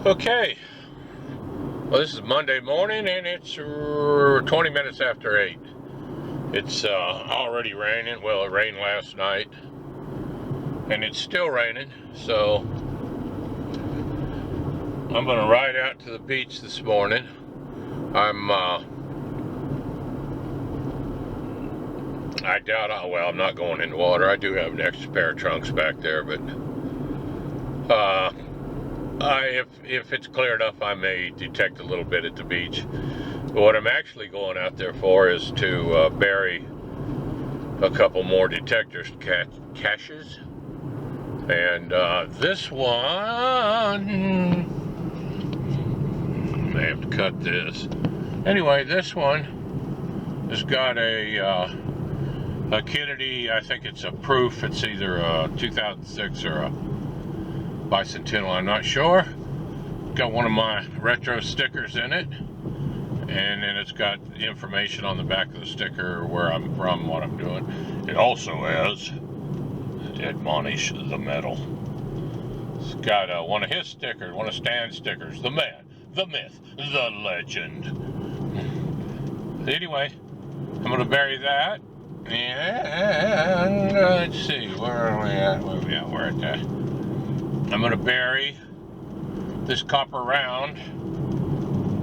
Okay, well, this is Monday morning and it's 20 minutes after 8. It's already raining. Well, it rained last night and it's still raining, so I'm gonna ride out to the beach this morning. I doubt I'm not going in the water. I do have an extra pair of trunks back there, but if it's clear enough, I may detect a little bit at the beach. But what I'm actually going out there for is to bury a couple more detectorist caches. And this one, I may have to cut this. Anyway, this one has got a Kennedy, I think it's a proof. It's either a 2006 or a bicentennial, I'm not sure. Got one of my retro stickers in it, and then it's got information on the back of the sticker, where I'm from, what I'm doing. It also has admonish the metal. It's got one of his stickers, one of Stan's stickers, the man, the myth, the legend. Anyway, I'm going to bury that, and let's see, where are we at? We're at that. I'm going to bury this copper round,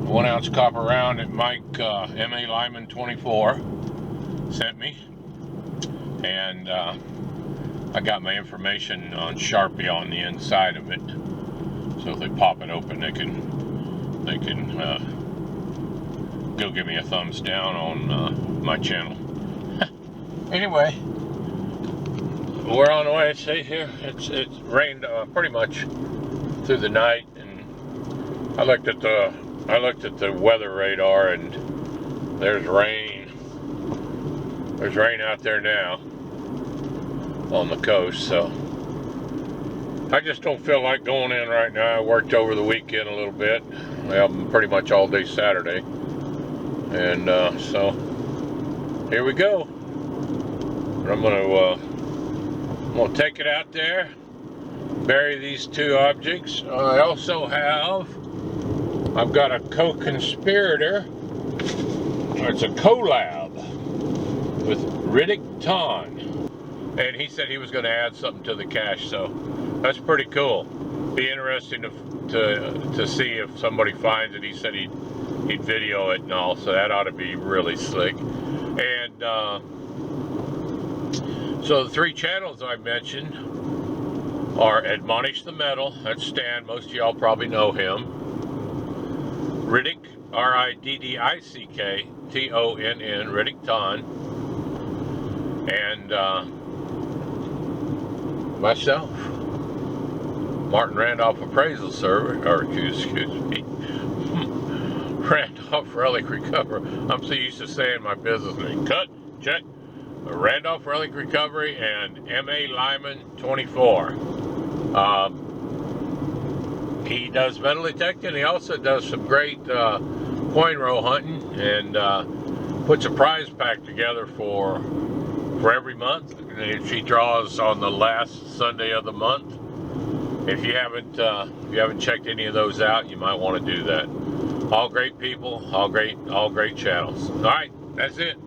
1 ounce copper round that Mike M.A. Lyman 24 sent me, and I got my information on Sharpie on the inside of it, so if they pop it open, they can go give me a thumbs down on my channel. Anyway, we're on the way. See here, it's rained pretty much through the night, and I looked at the weather radar, and there's rain. There's rain out there now on the coast, so I just don't feel like going in right now. I worked over the weekend a little bit, well, pretty much all day Saturday, and so here we go. But I'm gonna take it out there, bury these two objects. I also I've got a co-conspirator. It's a collab with Riddick Ton, and he said he was going to add something to the cache, so that's pretty cool. Be interesting to see if somebody finds it. He said he'd video it and all, so that ought to be really slick. And so the 3 channels I mentioned are Admonish the Metal, that's Stan, most of y'all probably know him. Riddick, R-I-D-D-I-C-K T-O-N-N, Riddick Ton, and myself, Martin Randolph Appraisal Service, or excuse me, Randolph Relic Recovery. I'm so used to saying my business name. Cut, check. Randolph Relic Recovery and M.A. Lyman 24. He does metal detecting. He also does some great coin row hunting, and puts a prize pack together for every month. And he draws on the last Sunday of the month. If you haven't checked any of those out, you might want to do that. All great people, all great channels. All right, that's it.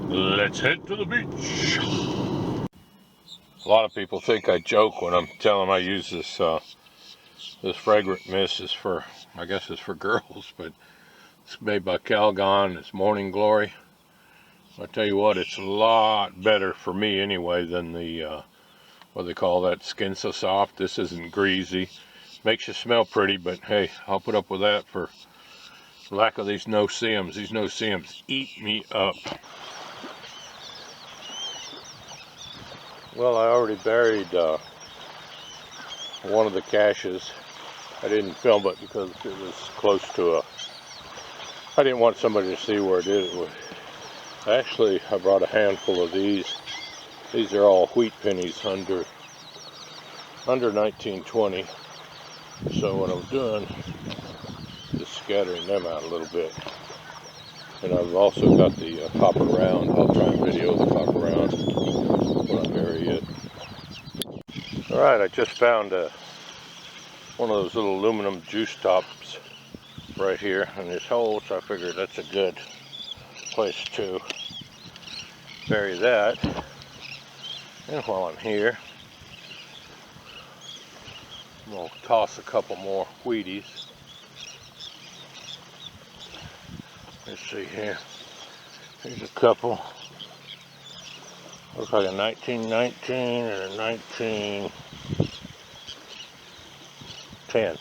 Let's head to the beach. A lot of people think I joke when I'm telling them I use this fragrant mist is for, I guess it's for girls, but it's made by Calgon. It's Morning Glory. I tell you what, it's a lot better for me anyway than the what they call that, Skin So Soft. This isn't greasy. Makes you smell pretty, but hey, I'll put up with that for lack of these no-see-ums. These no-see-ums eat me up. Well, I already buried one of the caches. I didn't film it because it was close to I didn't want somebody to see where it is. Actually, I brought a handful of these. These are all wheat pennies under 1920. So what I'm doing is scattering them out a little bit. And I've also got the copper round. I'll try and video the copper round when I bury it. Alright, I just found a one of those little aluminum juice tops right here in this hole, so I figured that's a good place to bury that. And while I'm here, I'm going to toss a couple more Wheaties. Let's see here. Here's a couple. Looks like a 1919 and a 1910.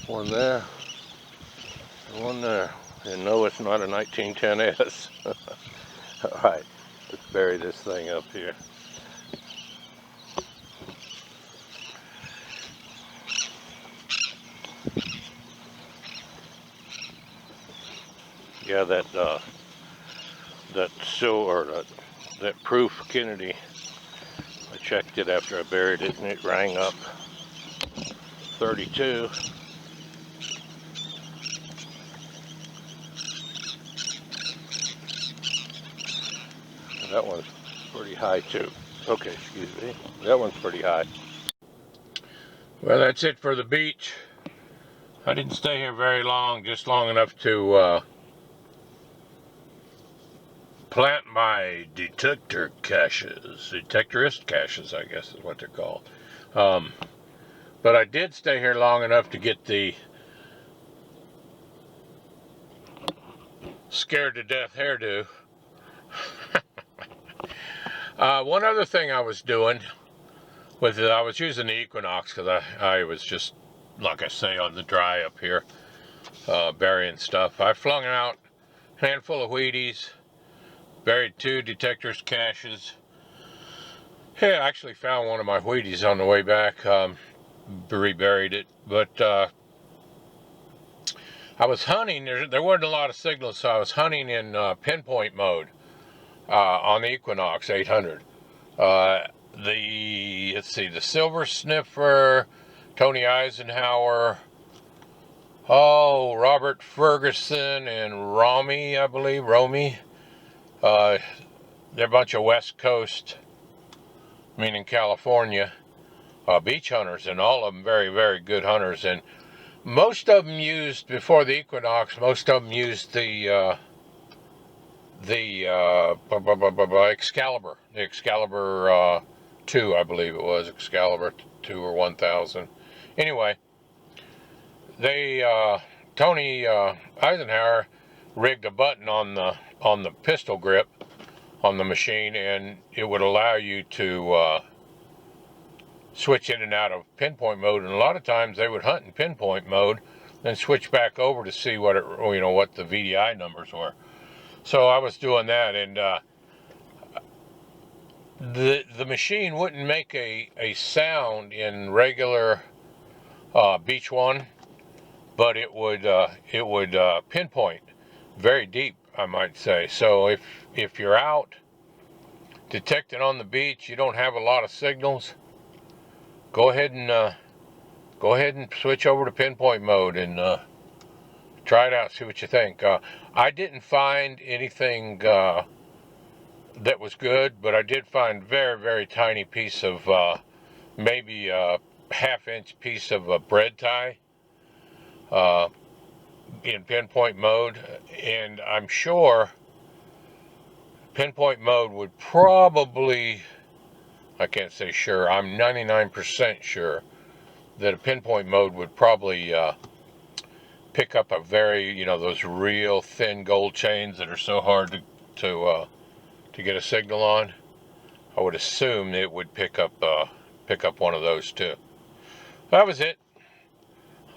One there, and one there. And no, it's not a 1910S. Alright, let's bury this thing up here. Yeah, that proof Kennedy, I checked it after I buried it and it rang up 32. That one's pretty high too. Okay, excuse me. That one's pretty high. Well, that's it for the beach. I didn't stay here very long, just long enough to plant my detector caches. Detectorist caches, I guess is what they're called. But I did stay here long enough to get the scared to death hairdo. One other thing I was doing with it, I was using the Equinox because I was just, like I say, on the dry up here, burying stuff. I flung out a handful of Wheaties, buried 2 detectorist caches. Hey, I actually found one of my Wheaties on the way back, reburied it, but I was hunting. There wasn't a lot of signals, so I was hunting in pinpoint mode on the Equinox 800. Let's see, the Silver Sniffer, Tony Eisenhower, Robert Ferguson and Romy, I believe, they're a bunch of West Coast, meaning California, beach hunters, and all of them very, very good hunters. And most of them used, before the Equinox, most of them used the Excalibur, the Excalibur 2, I believe it was, Excalibur 2 or 1000. Anyway, Tony Eisenhower rigged a button on the pistol grip on the machine, and it would allow you to switch in and out of pinpoint mode. And a lot of times they would hunt in pinpoint mode, then switch back over to see what the VDI numbers were. So I was doing that, and the machine wouldn't make a sound in regular Beach 1, but it would pinpoint very deep, I might say. So if you're out detecting on the beach, you don't have a lot of signals, go ahead and switch over to pinpoint mode and try it out, see what you think. I didn't find anything that was good, but I did find very, very tiny piece of maybe a half-inch piece of a bread tie in pinpoint mode, and I'm sure pinpoint mode would probably, I can't say sure, I'm 99% sure that a pinpoint mode would probably pick up a very, those real thin gold chains that are so hard to get a signal on. I would assume it would pick up one of those too. That was it.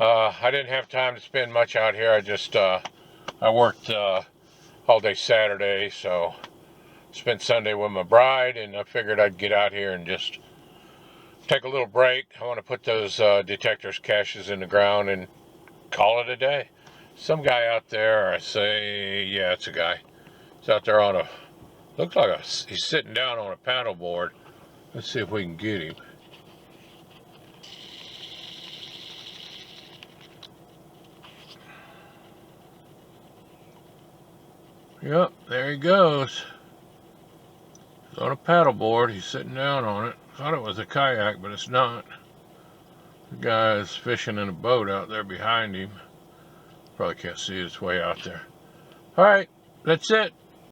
I didn't have time to spend much out here. I worked all day Saturday, so spent Sunday with my bride, and I figured I'd get out here and just take a little break. I want to put those detectors caches in the ground and call it a day. Some guy out there, yeah, it's a guy. He's out there looks like he's sitting down on a paddle board. Let's see if we can get him. Yep, there he goes. On a paddleboard, he's sitting down on it. Thought it was a kayak, but it's not. Guy's fishing in a boat out there behind him. Probably can't see it, it's way out there. All right, that's it.